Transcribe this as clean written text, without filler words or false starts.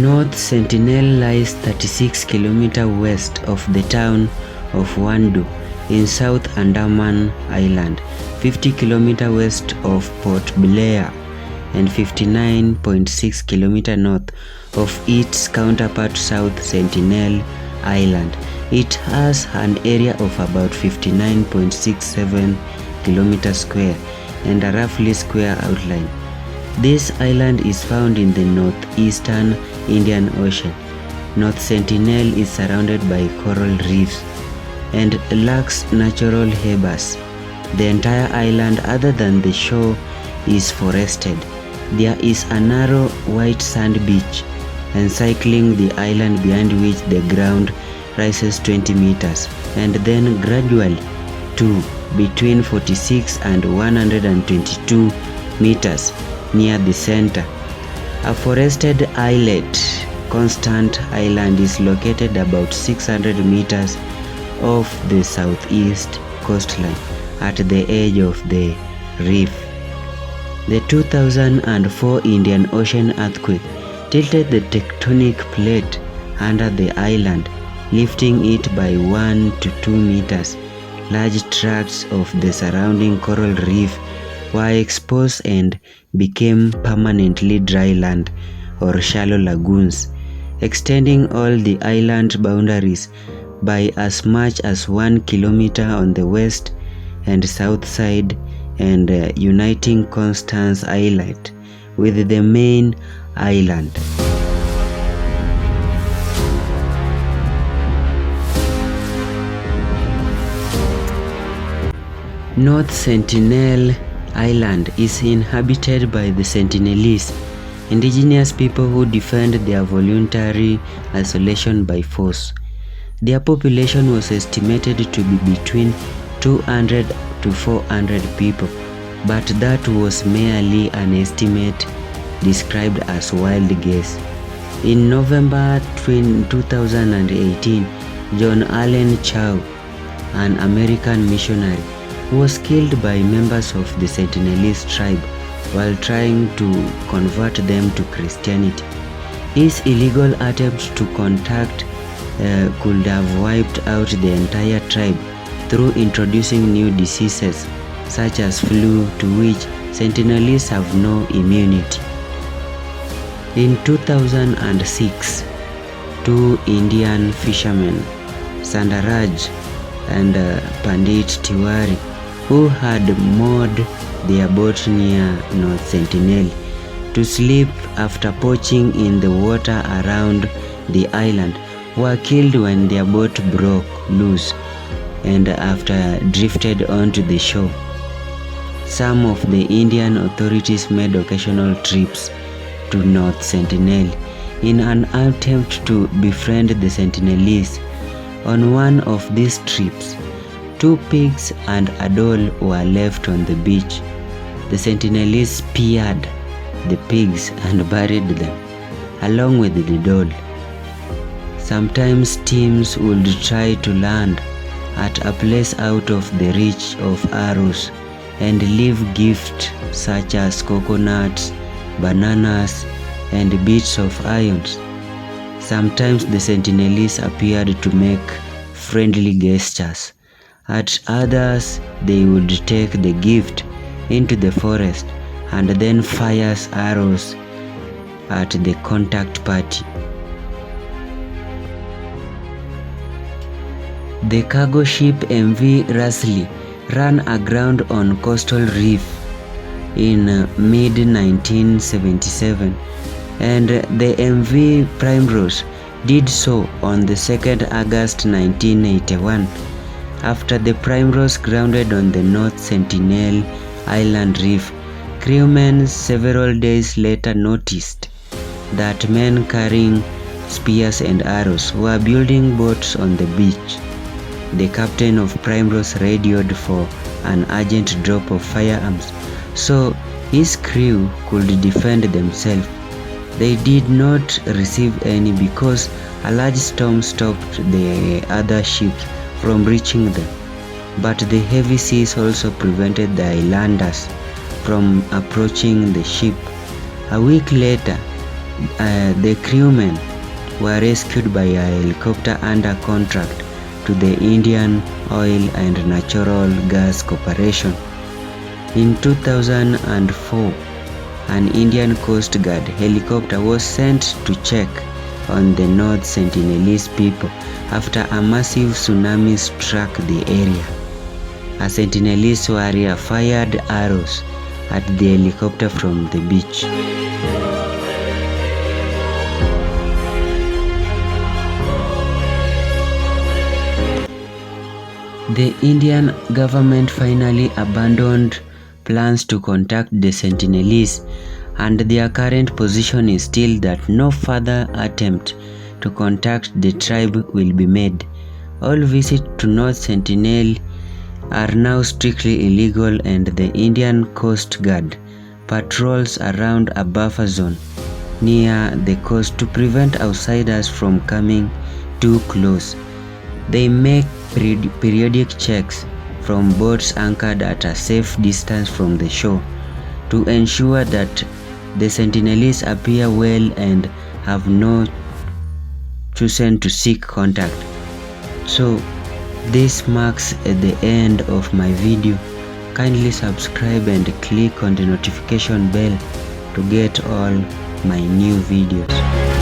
North Sentinel lies 36 km west of the town of Wandu in South Andaman Island, 50 km west of Port Blair, and 59.6 km north of its counterpart South Sentinel Island. It has an area of about 59.67 km square and a roughly square outline. This island is found in the northeastern Indian Ocean. North Sentinel is surrounded by coral reefs and lacks natural habitats. The entire island, other than the shore, is forested. There is a narrow white sand beach encircling the island, behind which the ground rises 20 meters and then gradually to between 46 and 122 meters near the center. A forested islet, Constant Island, is located about 600 meters off the southeast coastline at the edge of the reef. The 2004 Indian Ocean earthquake tilted the tectonic plate under the island, lifting it by 1 to 2 meters. Large tracts of the surrounding coral reef were exposed and became permanently dry land or shallow lagoons, extending all the island boundaries by as much as 1 kilometer on the west and south side, and uniting Constance Island with the main island. North Sentinel Island is inhabited by the Sentinelese, indigenous people who defend their voluntary isolation by force. Their population was estimated to be between 200 to 400 people, but that was merely an estimate described as wild guess. In November 2018, John Allen Chau, an American missionary, was killed by members of the Sentinelese tribe while trying to convert them to Christianity. His illegal attempt to contact could have wiped out the entire tribe through introducing new diseases such as flu, to which Sentinelese have no immunity. In 2006, two Indian fishermen, Sandaraj and Pandit Tiwari, who had moored their boat near North Sentinel to sleep after poaching in the water around the island, were killed when their boat broke loose and after drifted onto the shore. Some of the Indian authorities made occasional trips to North Sentinel in an attempt to befriend the Sentinelese. On one of these trips, 2 pigs and a doll were left on the beach. The Sentinelese speared the pigs and buried them, along with the doll. Sometimes teams would try to land at a place out of the reach of arrows and leave gifts such as coconuts, bananas, and bits of irons. Sometimes the Sentinelese appeared to make friendly gestures. At others, they would take the gift into the forest and then fire arrows at the contact party. The cargo ship MV Rasley ran aground on Coastal Reef in mid-1977, and the MV Primrose did so on the 2nd August 1981. After the Primrose grounded on the North Sentinel Island Reef, crewmen several days later noticed that men carrying spears and arrows were building boats on the beach. The captain of Primrose radioed for an urgent drop of firearms so his crew could defend themselves. They did not receive any because a large storm stopped the other ships from reaching them, but the heavy seas also prevented the islanders from approaching the ship. A week later, The crewmen were rescued by a helicopter under contract to the Indian Oil and Natural Gas Corporation. In 2004, an Indian Coast Guard helicopter was sent to check on the North Sentinelese people after a massive tsunami struck the area. A Sentinelese warrior fired arrows at the helicopter from the beach. The Indian government finally abandoned plans to contact the Sentinelese, and their current position is still that no further attempt to contact the tribe will be made. All visits to North Sentinel are now strictly illegal, and the Indian Coast Guard patrols around a buffer zone near the coast to prevent outsiders from coming too close. They make periodic checks from boats anchored at a safe distance from the shore to ensure that the Sentinelese appear well and have not chosen to seek contact. So this marks the end of my video. Kindly subscribe and click on the notification bell to get all my new videos.